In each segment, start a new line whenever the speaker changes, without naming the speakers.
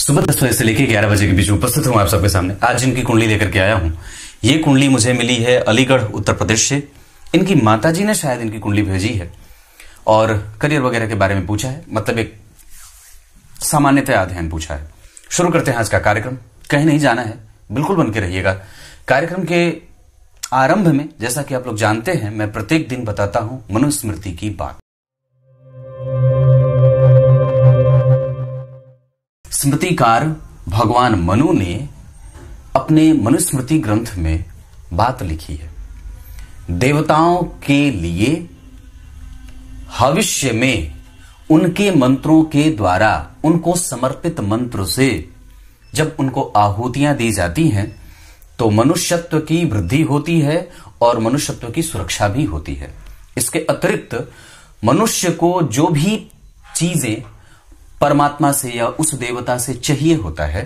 सुबह 10 बजे से लेकर 11 बजे के बीच उपस्थित हूं आप सबके सामने। आज इनकी कुंडली लेकर के आया हूं। ये कुंडली मुझे मिली है अलीगढ़ उत्तर प्रदेश से। इनकी माताजी ने शायद इनकी कुंडली भेजी है और करियर वगैरह के बारे में पूछा है, मतलब एक सामान्यतः अध्ययन पूछा है। शुरू करते हैं आज का कार्यक्रम। कहीं नहीं जाना है, बिल्कुल बन के रहिएगा। कार्यक्रम के आरंभ में जैसा कि आप लोग जानते हैं, मैं प्रत्येक दिन बताता हूं मनुस्मृति की बात। स्मृतिकार भगवान मनु ने अपने मनुस्मृति ग्रंथ में बात लिखी है। देवताओं के लिए भविष्य में उनके मंत्रों के द्वारा, उनको समर्पित मंत्र से जब उनको आहुतियां दी जाती हैं तो मनुष्यत्व की वृद्धि होती है और मनुष्यत्व की सुरक्षा भी होती है। इसके अतिरिक्त मनुष्य को जो भी चीजें परमात्मा से या उस देवता से चाहिए होता है,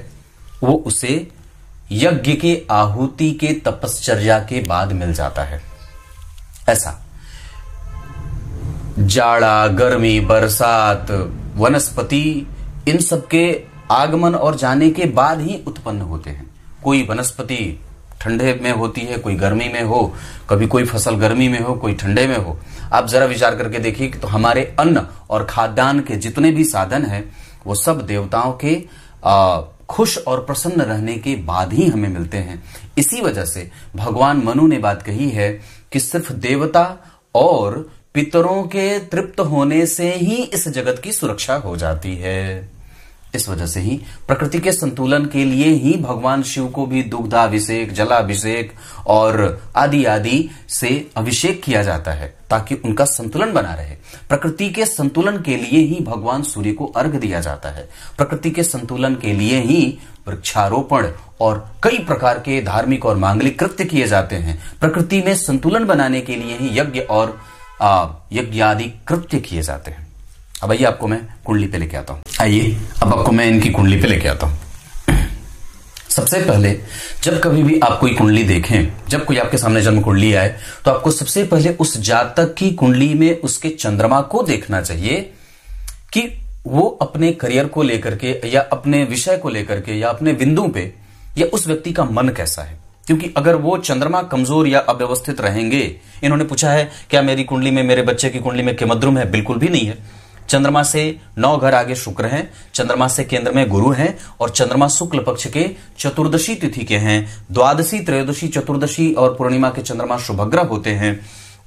वो उसे यज्ञ के आहुति के तपश्चर्या के बाद मिल जाता है। ऐसा जाड़ा, गर्मी, बरसात, वनस्पति, इन सब के आगमन और जाने के बाद ही उत्पन्न होते हैं। कोई वनस्पति ठंडे में होती है, कोई गर्मी में हो, कभी कोई फसल गर्मी में हो, कोई ठंडे में हो। आप जरा विचार करके देखिए कि तो हमारे अन्न और खाद्यान्न के जितने भी साधन हैं वो सब देवताओं के खुश और प्रसन्न रहने के बाद ही हमें मिलते हैं। इसी वजह से भगवान मनु ने बात कही है कि सिर्फ देवता और पितरों के तृप्त होने से ही इस जगत की सुरक्षा हो जाती है। इस वजह से ही प्रकृति के संतुलन के लिए ही भगवान शिव को भी दुग्धाभिषेक, जलाभिषेक और आदि आदि से अभिषेक किया जाता है ताकि उनका संतुलन बना रहे। प्रकृति के संतुलन के लिए ही भगवान सूर्य को अर्घ्य दिया जाता है। प्रकृति के संतुलन के लिए ही वृक्षारोपण और कई प्रकार के धार्मिक और मांगलिक कृत्य किए जाते हैं। प्रकृति में संतुलन बनाने के लिए ही यज्ञ और यज्ञ आदि कृत्य किए जाते हैं। अब आइए आपको मैं कुंडली पे लेके आता हूं। आइए अब आपको मैं इनकी कुंडली पे लेके आता हूं। सबसे पहले जब कभी भी आप कोई कुंडली देखें, जब कोई आपके सामने जन्म कुंडली आए, तो आपको सबसे पहले उस जातक की कुंडली में उसके चंद्रमा को देखना चाहिए कि वो अपने करियर को लेकर के या अपने विषय को लेकर के या अपने बिंदु पे या उस व्यक्ति का मन कैसा है। क्योंकि अगर वो चंद्रमा कमजोर या अव्यवस्थित रहेंगे, इन्होंने पूछा है क्या मेरी कुंडली में, मेरे बच्चे की कुंडली में केमद्रुम है? बिल्कुल भी नहीं है। चंद्रमा से 9 घर आगे शुक्र हैं, चंद्रमा से केंद्र में गुरु हैं और चंद्रमा शुक्ल पक्ष के चतुर्दशी तिथि के हैं। द्वादशी, त्रयोदशी, चतुर्दशी और पूर्णिमा के चंद्रमा शुभग्रह होते हैं।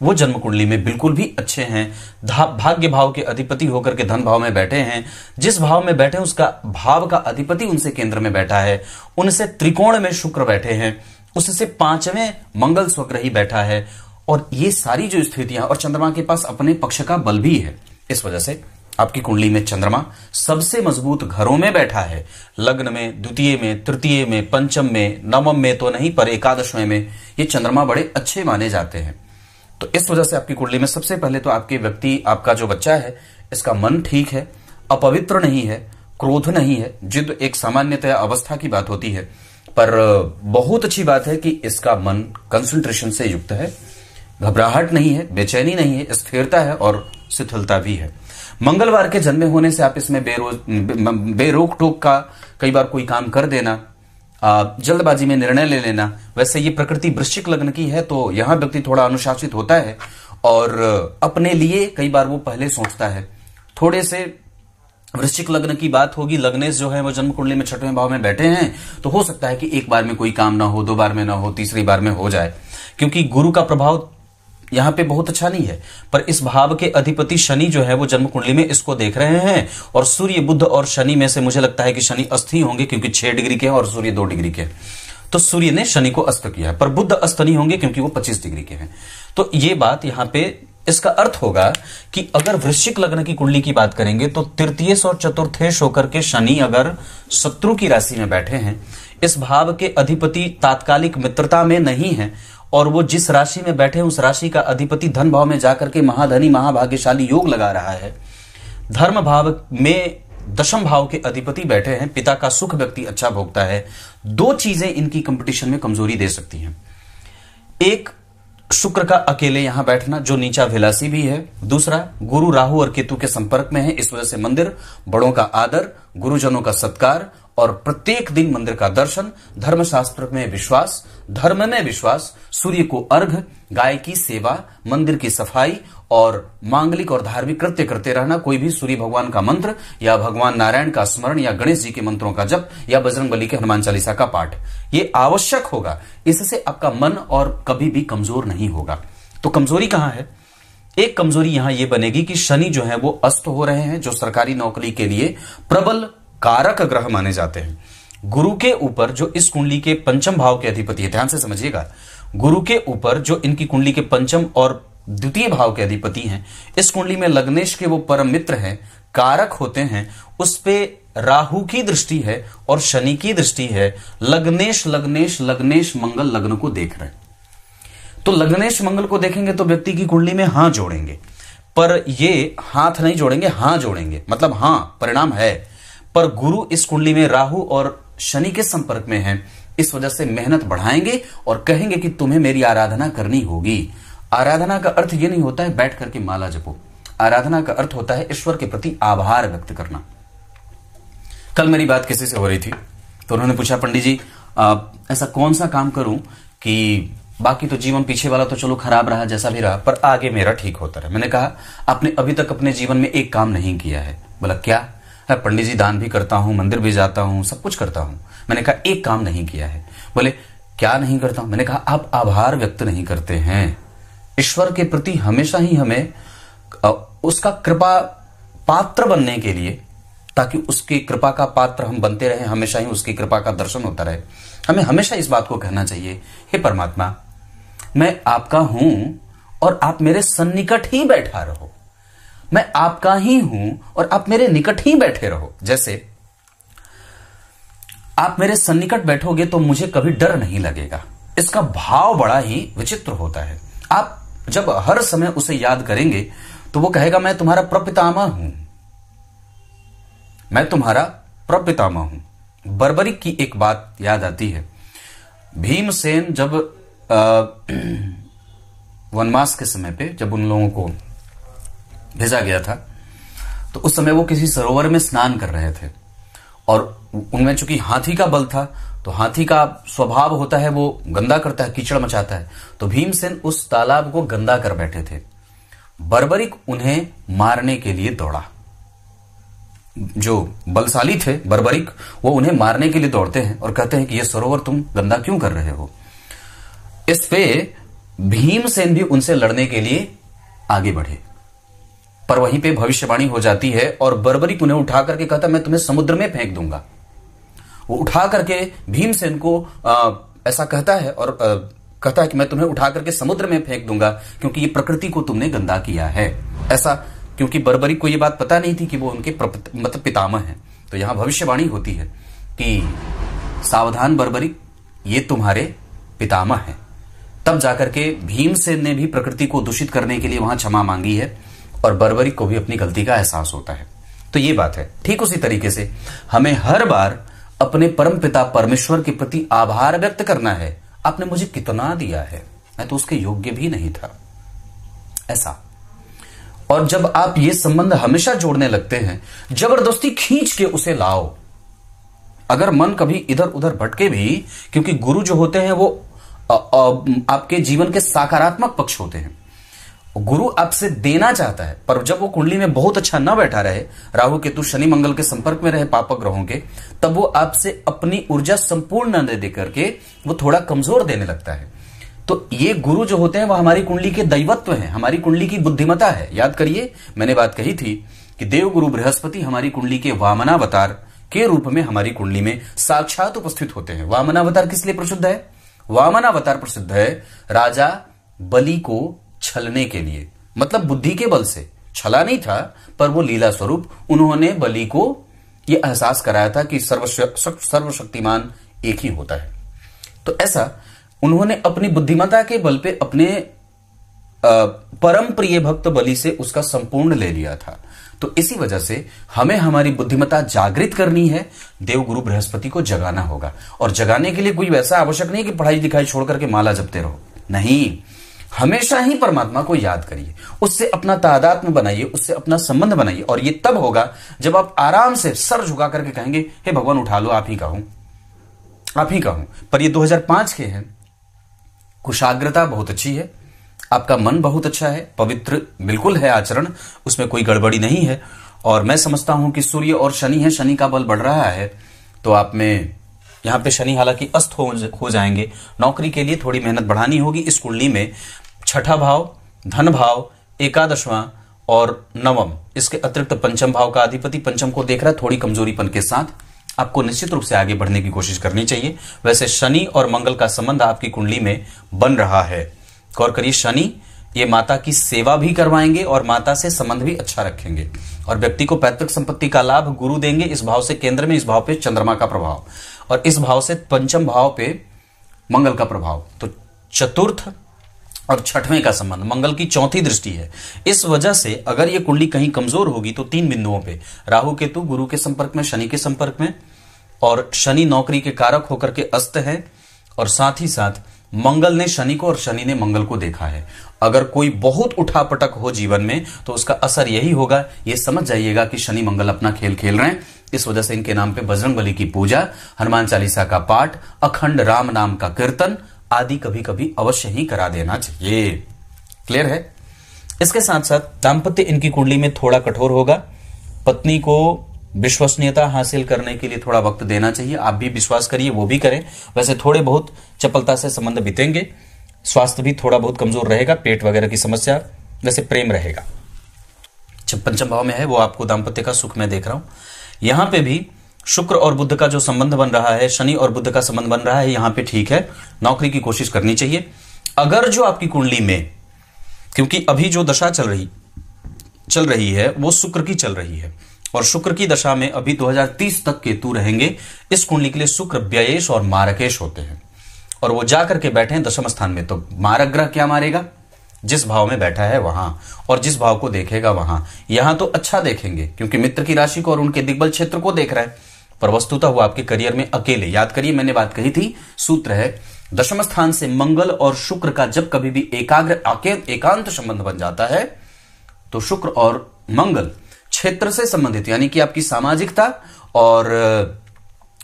वो जन्म कुंडली में बिल्कुल भी अच्छे हैं। भाग्य भाव के अधिपति होकर के धन भाव में बैठे हैं। जिस भाव में बैठे हैं उसका भाव का अधिपति उनसे केंद्र में बैठा है। उनसे त्रिकोण में शुक्र बैठे हैं, उससे 5वें मंगल स्वग्रही बैठा है। और ये सारी जो स्थितियां, और चंद्रमा के पास अपने पक्ष का बल भी है। इस वजह से आपकी कुंडली में चंद्रमा सबसे मजबूत घरों में बैठा है। लग्न में, द्वितीय में, तृतीय में, पंचम में, नवम में तो नहीं पर एकादशवें में ये चंद्रमा बड़े अच्छे माने जाते हैं। तो इस वजह से आपकी कुंडली में सबसे पहले तो आपके व्यक्ति, आपका जो बच्चा है, इसका मन ठीक है, अपवित्र नहीं है, क्रोध नहीं है। जिद एक सामान्यतः अवस्था की बात होती है, पर बहुत अच्छी बात है कि इसका मन कंसंट्रेशन से युक्त है, घबराहट नहीं है, बेचैनी नहीं है, स्थिरता है और शिथिलता भी है। मंगलवार के जन्मे होने से आप इसमें बेरोक टोक का कई बार कोई काम कर देना, जल्दबाजी में निर्णय ले लेना। वैसे ये प्रकृति वृश्चिक लग्न की है तो यहां व्यक्ति थोड़ा अनुशासित होता है और अपने लिए कई बार वो पहले सोचता है। थोड़े से वृश्चिक लग्न की बात होगी, लग्नेश जो है वो जन्म कुंडली में 6वें भाव में बैठे हैं, तो हो सकता है कि एक बार में कोई काम ना हो, 2 बार में ना हो, तीसरी बार में हो जाए। क्योंकि गुरु का प्रभाव यहां पे बहुत अच्छा नहीं है, पर इस भाव के अधिपति शनि जो है वो जन्म कुंडली में इसको देख रहे हैं। और सूर्य, बुध और शनि में से मुझे लगता है कि शनि अस्थि होंगे, क्योंकि 6 डिग्री के हैं और सूर्य 2 डिग्री के हैं। तो सूर्य ने शनि को अस्त किया है, पर बुध अस्त नहीं होंगे क्योंकि वो 25 डिग्री के हैं। तो ये बात यहां पे इसका अर्थ होगा कि अगर वृश्चिक लग्न की कुंडली की बात करेंगे तो तृतीयेश और चतुर्थेश होकर के शनि अगर शत्रु की राशि में बैठे हैं, इस भाव के अधिपति तात्कालिक मित्रता में नहीं है और वो जिस राशि में बैठे हैं उस राशि का अधिपति धन भाव में जाकर के महाधनी महाभाग्यशाली योग लगा रहा है। धर्म भाव में 10वें भाव के अधिपति बैठे हैं, पिता का सुख व्यक्ति अच्छा भोगता है। 2 चीजें इनकी कंपटीशन में कमजोरी दे सकती हैं। एक, शुक्र का अकेले यहां बैठना जो नीचा विलासी भी है। दूसरा, गुरु राहु और केतु के संपर्क में है, इस वजह से मंदिर, बड़ों का आदर, गुरुजनों का सत्कार और प्रत्येक दिन मंदिर का दर्शन, धर्मशास्त्र में विश्वास, धर्म में विश्वास, सूर्य को अर्घ्य, गाय की सेवा, मंदिर की सफाई और मांगलिक और धार्मिक कृत्य करते रहना। कोई भी सूर्य भगवान का मंत्र या भगवान नारायण का स्मरण या गणेश जी के मंत्रों का जप या बजरंगबली के हनुमान चालीसा का पाठ, ये आवश्यक होगा। इससे आपका मन और कभी भी कमजोर नहीं होगा। तो कमजोरी कहां है? एक कमजोरी यहां यह बनेगी कि शनि जो है वो अस्त हो रहे हैं, जो सरकारी नौकरी के लिए प्रबल कारक ग्रह माने जाते हैं। गुरु के ऊपर जो इस कुंडली के पंचम भाव के अधिपति है, ध्यान से समझिएगा, गुरु के ऊपर जो इनकी कुंडली के पंचम और द्वितीय भाव के अधिपति हैं, इस कुंडली में लग्नेश के वो परम मित्र हैं, कारक होते हैं, उस पे राहु की दृष्टि है और शनि की दृष्टि है। लग्नेश लग्नेश लग्नेश मंगल लग्न को देख रहे हैं, तो लग्नेश मंगल को देखेंगे तो व्यक्ति की कुंडली में हां जोड़ेंगे, पर ये हाथ नहीं जोड़ेंगे, हां जोड़ेंगे, मतलब हां परिणाम है। पर गुरु इस कुंडली में राहु और शनि के संपर्क में है, इस वजह से मेहनत बढ़ाएंगे और कहेंगे कि तुम्हें मेरी आराधना करनी होगी। आराधना का अर्थ यह नहीं होता है बैठ करके माला जपो, आराधना का अर्थ होता है ईश्वर के प्रति आभार व्यक्त करना। कल मेरी बात किसी से हो रही थी, तो उन्होंने पूछा, पंडित जी ऐसा कौन सा काम करूं कि बाकी तो जीवन पीछे वाला तो चलो खराब रहा जैसा भी रहा, पर आगे मेरा ठीक होता रहे। मैंने कहा, आपने अभी तक अपने जीवन में एक काम नहीं किया है। बोला क्या? पंडित जी दान भी करता हूं, मंदिर भी जाता हूं, सब कुछ करता हूं। मैंने कहा एक काम नहीं किया है। बोले क्या नहीं करता हूं? मैंने कहा आप आभार व्यक्त नहीं करते हैं ईश्वर के प्रति। हमेशा ही हमें उसका कृपा पात्र बनने के लिए, ताकि उसकी कृपा का पात्र हम बनते रहे, हमेशा ही उसकी कृपा का दर्शन होता रहे, हमें हमेशा इस बात को कहना चाहिए, हे परमात्मा मैं आपका हूं और आप मेरे सन्निकट ही बैठा रहो, मैं आपका ही हूं और आप मेरे निकट ही बैठे रहो। जैसे आप मेरे सन्निकट बैठोगे तो मुझे कभी डर नहीं लगेगा। इसका भाव बड़ा ही विचित्र होता है। आप जब हर समय उसे याद करेंगे तो वो कहेगा मैं तुम्हारा प्रपितामह हूं, मैं तुम्हारा प्रपितामह हूं। बर्बरिक की एक बात याद आती है। भीमसेन जब वनवास के समय पे जब उन लोगों को भेजा गया था, तो उस समय वो किसी सरोवर में स्नान कर रहे थे और उनमें चूंकि हाथी का बल था, तो हाथी का स्वभाव होता है वो गंदा करता है, कीचड़ मचाता है। तो भीमसेन उस तालाब को गंदा कर बैठे थे। बर्बरिक उन्हें मारने के लिए दौड़ा। जो बलशाली थे बर्बरिक, वो उन्हें मारने के लिए दौड़ते हैं और कहते हैं कि ये सरोवर तुम गंदा क्यों कर रहे हो। इस पे भीमसेन भी उनसे लड़ने के लिए आगे बढ़े, पर वहीं पे भविष्यवाणी हो जाती है और बर्बरिक उन्हें उठा करके कहता मैं तुम्हें समुद्र में फेंक दूंगा। वो उठा करके भीमसेन को ऐसा कहता है और कहता है कि मैं तुम्हें उठा करके समुद्र में फेंक दूंगा, क्योंकि ये प्रकृति को तुमने गंदा किया है। ऐसा क्योंकि बर्बरिक को ये बात पता नहीं थी कि वो उनके मतलब पितामह हैं। तो यहां भविष्यवाणी होती है कि सावधान बर्बरिक, ये तुम्हारे पितामह हैं। तब जाकर के भीमसेन ने भी प्रकृति को दूषित करने के लिए वहां क्षमा मांगी है और बर्बरिक को भी अपनी गलती का एहसास होता है। तो ये बात है। ठीक उसी तरीके से हमें हर बार अपने परम पिता परमेश्वर के प्रति आभार व्यक्त करना है। आपने मुझे कितना दिया है, मैं तो उसके योग्य भी नहीं था, ऐसा। और जब आप ये संबंध हमेशा जोड़ने लगते हैं, जबरदस्ती खींच के उसे लाओ। अगर मन कभी इधर उधर भटके भी, क्योंकि गुरु जो होते हैं वो आपके जीवन के सकारात्मक पक्ष होते हैं। गुरु आपसे देना चाहता है, पर जब वो कुंडली में बहुत अच्छा न बैठा रहे, राहु केतु शनि मंगल के संपर्क में रहे पापक ग्रहों के, तब वो आपसे अपनी ऊर्जा संपूर्ण न दे करके वो थोड़ा कमजोर देने लगता है। तो ये गुरु जो होते हैं वो हमारी कुंडली के दैवत्व हैं, हमारी कुंडली की बुद्धिमता है। याद करिए, मैंने बात कही थी कि देवगुरु बृहस्पति हमारी कुंडली के वामनावतार के रूप में हमारी कुंडली में साक्षात उपस्थित होते हैं। वामनावतार किस लिए प्रसिद्ध है? वामनावतार प्रसिद्ध है राजा बलि को छलने के लिए, मतलब बुद्धि के बल से। छला नहीं था, पर वो लीला स्वरूप उन्होंने बलि को यह एहसास कराया था कि सर्वशक्तिमान एक ही होता है। तो ऐसा उन्होंने अपनी बुद्धिमता के बल पे अपने परम प्रिय भक्त बलि से उसका संपूर्ण ले लिया था। तो इसी वजह से हमें हमारी बुद्धिमता जागृत करनी है, देवगुरु बृहस्पति को जगाना होगा। और जगाने के लिए कोई वैसा आवश्यक नहीं कि पढ़ाई लिखाई छोड़ करके माला जपते रहो, नहीं। हमेशा ही परमात्मा को याद करिए, उससे अपना तादात्म्य बनाइए, उससे अपना संबंध बनाइए। और ये तब होगा जब आप आराम से सर झुका करके कहेंगे, हे भगवान उठा लो, आप ही का हूं, आप ही का हूं। पर ये 2005 के हैं, कुशाग्रता बहुत अच्छी है, आपका मन बहुत अच्छा है, पवित्र बिल्कुल है आचरण, उसमें कोई गड़बड़ी नहीं है। और मैं समझता हूं कि सूर्य और शनि है, शनि का बल बढ़ रहा है, तो आप में यहां पे शनि हालांकि अस्त हो जाएंगे। नौकरी के लिए थोड़ी मेहनत बढ़ानी होगी। इस कुंडली में छठा भाव, धन भाव, एकादशवां और नवम, इसके अतिरिक्त पंचम भाव का अधिपति पंचम को देख रहा है, थोड़ी कमजोरीपन के साथ आपको निश्चित रूप से आगे बढ़ने की कोशिश करनी चाहिए। वैसे शनि और मंगल का संबंध आपकी कुंडली में बन रहा है। गौर करिए, शनि ये माता की सेवा भी करवाएंगे और माता से संबंध भी अच्छा रखेंगे, और व्यक्ति को पैतृक संपत्ति का लाभ गुरु देंगे। इस भाव से केंद्र में, इस भाव पे चंद्रमा का प्रभाव, और इस भाव से पंचम भाव पे मंगल का प्रभाव, तो चतुर्थ और छठवें का संबंध, मंगल की चौथी दृष्टि है। इस वजह से अगर ये कुंडली कहीं कमजोर होगी तो 3 बिंदुओं पे, राहु केतु गुरु के संपर्क में, शनि के संपर्क में, और शनि नौकरी के कारक होकर के अस्त है, और साथ ही साथ मंगल ने शनि को और शनि ने मंगल को देखा है। अगर कोई बहुत उठापटक हो जीवन में तो उसका असर यही होगा, ये समझ जाइएगा कि शनि मंगल अपना खेल खेल रहे हैं। इस वजह से इनके नाम पे बजरंगबली की पूजा, हनुमान चालीसा का पाठ, अखंड राम नाम का कीर्तन आदि कभी कभी अवश्य ही करा देना चाहिए। क्लियर है? इसके साथ साथ दाम्पत्य इनकी कुंडली में थोड़ा कठोर होगा। पत्नी को विश्वसनीयता हासिल करने के लिए थोड़ा वक्त देना चाहिए। आप भी विश्वास करिए, वो भी करें। वैसे थोड़े बहुत चपलता से संबंध बीतेंगे। स्वास्थ्य भी थोड़ा बहुत कमजोर रहेगा, पेट वगैरह की समस्या, वैसे प्रेम रहेगा। जब पंचम भाव में है वो आपको दाम्पत्य का सुख में देख रहा हूं। यहां पे भी शुक्र और बुध का जो संबंध बन रहा है, शनि और बुध का संबंध बन रहा है, यहां पे ठीक है, नौकरी की कोशिश करनी चाहिए। अगर जो आपकी कुंडली में, क्योंकि अभी जो दशा चल रही है वो शुक्र की चल रही है, और शुक्र की दशा में अभी 2030 तक केतु रहेंगे। इस कुंडली के लिए शुक्र व्ययेश और मारकेश होते हैं, और वो जाकर के बैठे हैं दशम स्थान में। तो मारक ग्रह क्या मारेगा? जिस भाव में बैठा है वहां, और जिस भाव को देखेगा वहां। यहां तो अच्छा देखेंगे क्योंकि मित्र की राशि को और उनके दिग्बल क्षेत्र को देख रहा है, पर वस्तुतः वो आपके करियर में अकेले, याद करिए मैंने बात कही थी, सूत्र है दशम स्थान से मंगल और शुक्र का जब कभी भी एकांत संबंध बन जाता है तो शुक्र और मंगल क्षेत्र से संबंधित, यानी कि आपकी सामाजिकता और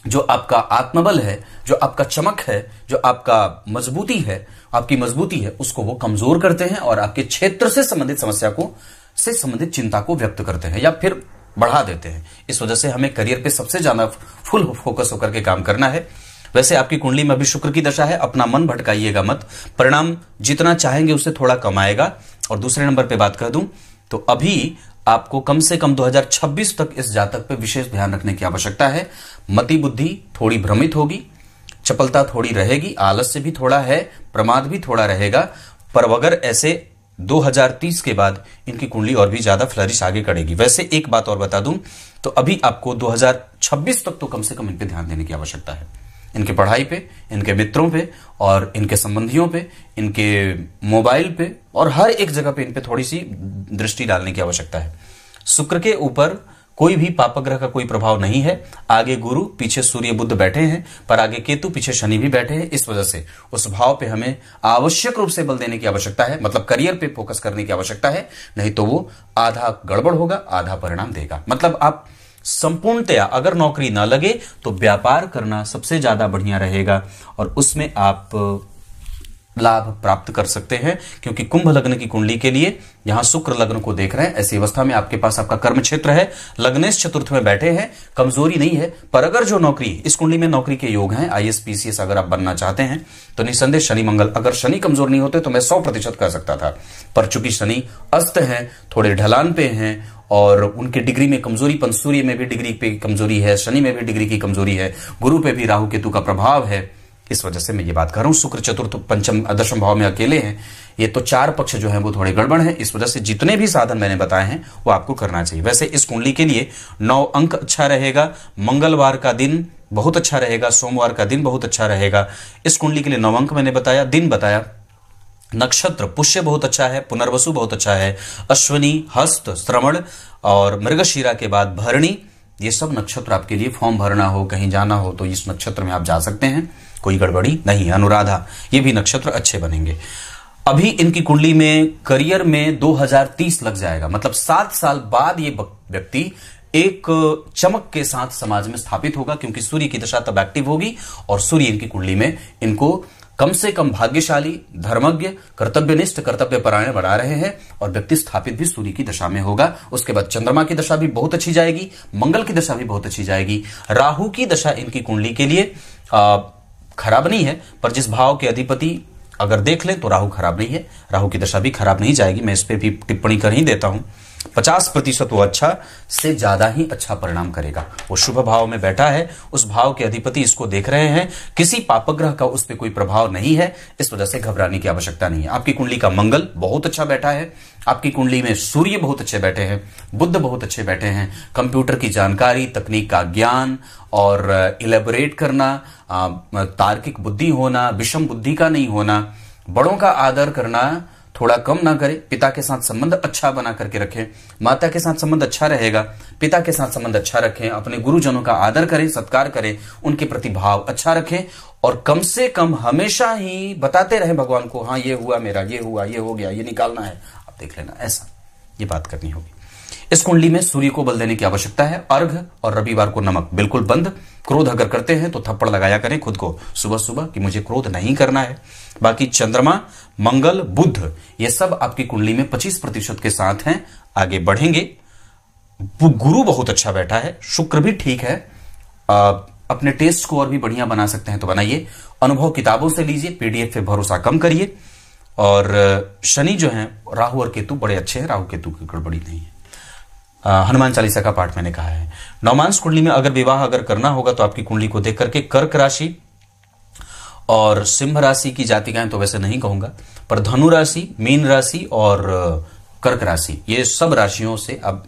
जो आपका आत्मबल है, जो आपका चमक है, जो आपका मजबूती है, आपकी मजबूती है, उसको वो कमजोर करते हैं और आपके क्षेत्र से संबंधित समस्या को, से संबंधित चिंता को व्यक्त करते हैं या फिर बढ़ा देते हैं। इस वजह से हमें करियर पे सबसे ज्यादा फुल फोकस होकर के काम करना है। वैसे आपकी कुंडली में अभी शुक्र की दशा है, अपना मन भटकाइएगा मत, परिणाम जितना चाहेंगे उससे थोड़ा कम आएगा। और दूसरे नंबर पे बात कर दूं तो अभी आपको कम से कम 2026 तक इस जातक पे विशेष ध्यान रखने की आवश्यकता है। मति बुद्धि थोड़ी भ्रमित होगी, चपलता थोड़ी रहेगी, आलस्य भी थोड़ा है, प्रमाद भी थोड़ा रहेगा। पर अगर ऐसे 2030 के बाद इनकी कुंडली और भी ज्यादा फ्लरिश आगे करेगी। वैसे एक बात और बता दूं तो अभी आपको 2026 तक तो कम से कम इन पे ध्यान देने की आवश्यकता है, इनके पढ़ाई पे, इनके मित्रों पे और इनके संबंधियों पे, इनके मोबाइल पे और हर एक जगह पे इन पे थोड़ी सी दृष्टि डालने की आवश्यकता है। शुक्र के ऊपर कोई भी पापग्रह का कोई प्रभाव नहीं है। आगे गुरु, पीछे सूर्य बुध बैठे हैं, पर आगे केतु, पीछे शनि भी बैठे हैं। इस वजह से उस भाव पे हमें आवश्यक रूप से बल देने की आवश्यकता है, मतलब करियर पे फोकस करने की आवश्यकता है, नहीं तो वो आधा गड़बड़ होगा, आधा परिणाम देगा। मतलब आप संपूर्णतया अगर नौकरी ना लगे तो व्यापार करना सबसे ज्यादा बढ़िया रहेगा और उसमें आप लाभ प्राप्त कर सकते हैं, क्योंकि कुंभ लग्न की कुंडली के लिए यहां शुक्र लग्न को देख रहे हैं। ऐसी अवस्था में आपके पास आपका कर्म क्षेत्र है, लग्नेश चतुर्थ में बैठे हैं, कमजोरी नहीं है। पर अगर जो नौकरी, इस कुंडली में नौकरी के योग हैं, IAS PCS अगर आप बनना चाहते हैं तो निसंदेह शनि मंगल, अगर शनि कमजोर नहीं होते तो मैं 100% कर सकता था, पर चूंकि शनि अस्त हैं, थोड़े ढलान पे हैं और उनके डिग्री में कमजोरीपन, सूर्य में भी डिग्री पे कमजोरी है, शनि में भी डिग्री की कमजोरी है, गुरु पे भी राहु केतु का प्रभाव है। इस वजह से मैं ये बात कर रहा हूं। शुक्र चतुर्थ पंचम दशम भाव में अकेले हैं, ये तो चार पक्ष जो है वो थोड़े गड़बड़ हैं। इस वजह से जितने भी साधन मैंने बताए हैं वो आपको करना चाहिए। वैसे इस कुंडली के लिए 9 अंक अच्छा रहेगा, मंगलवार का दिन बहुत अच्छा रहेगा, सोमवार का दिन बहुत अच्छा रहेगा। इस कुंडली के लिए 9 अंक मैंने बताया, दिन बताया, नक्षत्र पुष्य बहुत अच्छा है, पुनर्वसु बहुत अच्छा है, अश्विनी, हस्त, श्रवण और मृगशीरा के बाद भरणी, ये सब नक्षत्र आपके लिए, फॉर्म भरना हो, कहीं जाना हो तो इस नक्षत्र में आप जा सकते हैं, कोई गड़बड़ी नहीं। अनुराधा, ये भी नक्षत्र अच्छे बनेंगे। अभी इनकी कुंडली में करियर में 2030 लग जाएगा, मतलब 7 साल बाद ये व्यक्ति एक चमक के साथ समाज में स्थापित होगा, क्योंकि सूर्य की दशा तब एक्टिव होगी और सूर्य इनकी कुंडली में इनको कम से कम भाग्यशाली, धर्मज्ञ, कर्तव्यनिष्ठ, कर्तव्यपरायण बना रहे हैं और व्यक्ति स्थापित भी सूर्य की दशा में होगा। उसके बाद चंद्रमा की दशा भी बहुत अच्छी जाएगी, मंगल की दशा भी बहुत अच्छी जाएगी। राहु की दशा इनकी कुंडली के लिए खराब नहीं है, पर जिस भाव के अधिपति अगर देख लें तो राहु खराब नहीं है, राहु की दशा भी खराब नहीं जाएगी। मैं इस पे भी टिप्पणी कर ही देता हूं। 50% वो अच्छा से ज्यादा ही अच्छा परिणाम करेगा। वो शुभ भाव में बैठा है, उस भाव के अधिपति इसको देख रहे हैं, किसी पापग्रह का उस पर कोई प्रभाव नहीं है, इस वजह से घबराने की आवश्यकता नहीं है। आपकी कुंडली का मंगल बहुत अच्छा बैठा है, आपकी कुंडली में सूर्य बहुत अच्छे बैठे हैं, बुध बहुत अच्छे बैठे हैं। कंप्यूटर की जानकारी, तकनीक का ज्ञान और इलेबोरेट करना, तार्किक बुद्धि होना, विषम बुद्धि का नहीं होना, बड़ों का आदर करना थोड़ा कम ना करें, पिता के साथ संबंध अच्छा बना करके रखें, माता के साथ संबंध अच्छा रहेगा, पिता के साथ संबंध अच्छा रखें, अपने गुरुजनों का आदर करें, सत्कार करें, उनके प्रति भाव अच्छा रखें और कम से कम हमेशा ही बताते रहें भगवान को, हाँ ये हुआ मेरा, ये हुआ, ये हो गया, ये निकालना है, आप देख लेना, ऐसा ये बात करनी होगी। इस कुंडली में सूर्य को बल देने की आवश्यकता है। अर्घ और रविवार को नमक बिल्कुल बंद। क्रोध अगर करते हैं तो थप्पड़ लगाया करें खुद को सुबह सुबह कि मुझे क्रोध नहीं करना है। बाकी चंद्रमा, मंगल, बुध ये सब आपकी कुंडली में 25% के साथ हैं, आगे बढ़ेंगे। गुरु बहुत अच्छा बैठा है, शुक्र भी ठीक है। अपने टेस्ट को और भी बढ़िया बना सकते हैं तो बनाइए। अनुभव किताबों से लीजिए, पीडीएफ पे भरोसा कम करिए। और शनि जो है, राहु और केतु बड़े अच्छे हैं, राहु केतु की गड़बड़ी नहीं है। हनुमान चालीसा का पाठ मैंने कहा है। नवमांश कुंडली में अगर विवाह अगर करना होगा तो आपकी कुंडली को देख करके कर्क राशि और सिंह राशि की जातिकाएं तो वैसे नहीं कहूंगा, पर धनु राशि, मीन राशि और कर्क राशि, ये सब राशियों से अब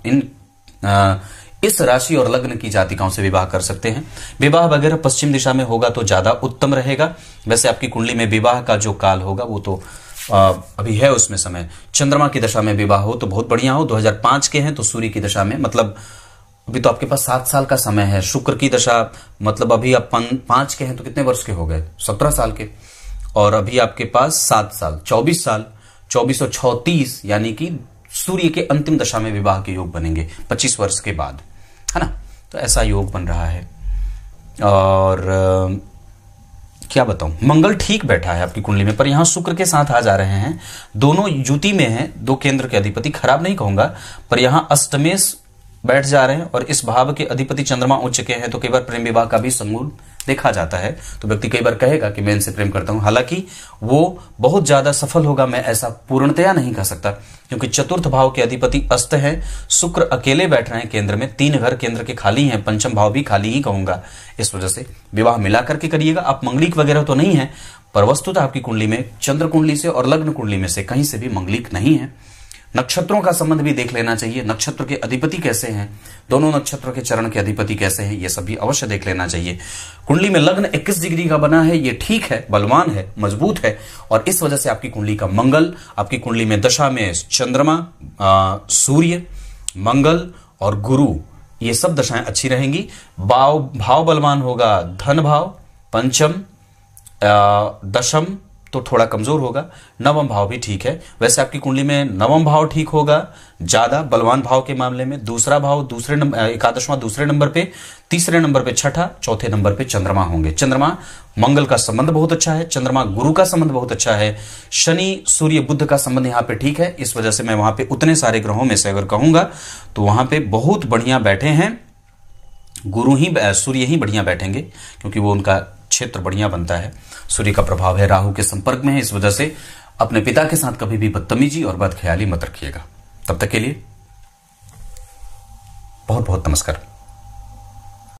इस राशि और लग्न की जातिकाओं से विवाह कर सकते हैं। विवाह वगैरह पश्चिम दिशा में होगा तो ज्यादा उत्तम रहेगा। वैसे आपकी कुंडली में विवाह का जो काल होगा वो तो अभी है उसमें समय। चंद्रमा की दशा में विवाह हो तो बहुत बढ़िया हो। 2005 के हैं तो सूर्य की दशा में, मतलब अभी तो आपके पास 7 साल का समय है। शुक्र की दशा मतलब अभी आप 5 के हैं तो कितने वर्ष के हो गए? 17 साल के। और अभी आपके पास 7 साल, 24 साल, 24 और 36 यानी कि सूर्य के अंतिम दशा में विवाह के योग बनेंगे 25 वर्ष के बाद, है ना। तो ऐसा योग बन रहा है। और क्या बताऊं, मंगल ठीक बैठा है आपकी कुंडली में, पर यहां शुक्र के साथ आ जा रहे हैं। दोनों युति में हैं, दो केंद्र के अधिपति, खराब नहीं कहूंगा, पर यहां अष्टमेश बैठ जा रहे हैं और इस भाव के अधिपति चंद्रमा उच्च के हैं तो कई बार प्रेम विवाह का भी संगुण देखा जाता है। तो व्यक्ति कई बार कहेगा कि मैं इनसे प्रेम करता हूं, हालांकि वो बहुत ज्यादा सफल होगा, मैं ऐसा पूर्णतया नहीं कह सकता, क्योंकि चतुर्थ भाव के अधिपति अस्त है, शुक्र अकेले बैठ रहे हैं केंद्र में, 3 घर केंद्र के खाली हैं, पंचम भाव भी खाली ही कहूंगा। इस वजह से विवाह मिला करके करिएगा। आप मंगलिक वगैरह तो नहीं है, पर वस्तुतः आपकी कुंडली में चंद्र कुंडली से और लग्न कुंडली में से कहीं से भी मंगलिक नहीं है। नक्षत्रों का संबंध भी देख लेना चाहिए, नक्षत्र के अधिपति कैसे हैं, दोनों नक्षत्रों के चरण के अधिपति कैसे हैं, ये सब भी अवश्य देख लेना चाहिए। कुंडली में लग्न 21 डिग्री का बना है, ये ठीक है, बलवान है, मजबूत है, और इस वजह से आपकी कुंडली का मंगल, आपकी कुंडली में दशा में चंद्रमा, सूर्य, मंगल और गुरु, ये सब दशाएं अच्छी रहेंगी। भाव बलवान होगा, धन भाव, पंचम, दशम तो थोड़ा कमजोर होगा, नवम भाव भी ठीक है। वैसे आपकी कुंडली में नवम भाव ठीक होगा ज्यादा बलवान भाव के मामले में, दूसरा भाव दूसरे नंबर, एकादशवां दूसरे नंबर पे, तीसरे नंबर पे छठा, चौथे नंबर पे चंद्रमा होंगे। चंद्रमा मंगल का संबंध बहुत अच्छा है, चंद्रमा गुरु का संबंध बहुत अच्छा है, शनि सूर्य बुध का संबंध यहाँ पे ठीक है। इस वजह से मैं वहां पे उतने सारे ग्रहों में से अगर कहूंगा तो वहां पे बहुत बढ़िया बैठे हैं गुरु ही, सूर्य ही बढ़िया बैठेंगे, क्योंकि वो उनका क्षेत्र बढ़िया बनता है। सूर्य का प्रभाव है, राहु के संपर्क में है, इस वजह से अपने पिता के साथ कभी भी बदतमीजी और बदख्याली मत रखिएगा। तब तक के लिए बहुत बहुत नमस्कार।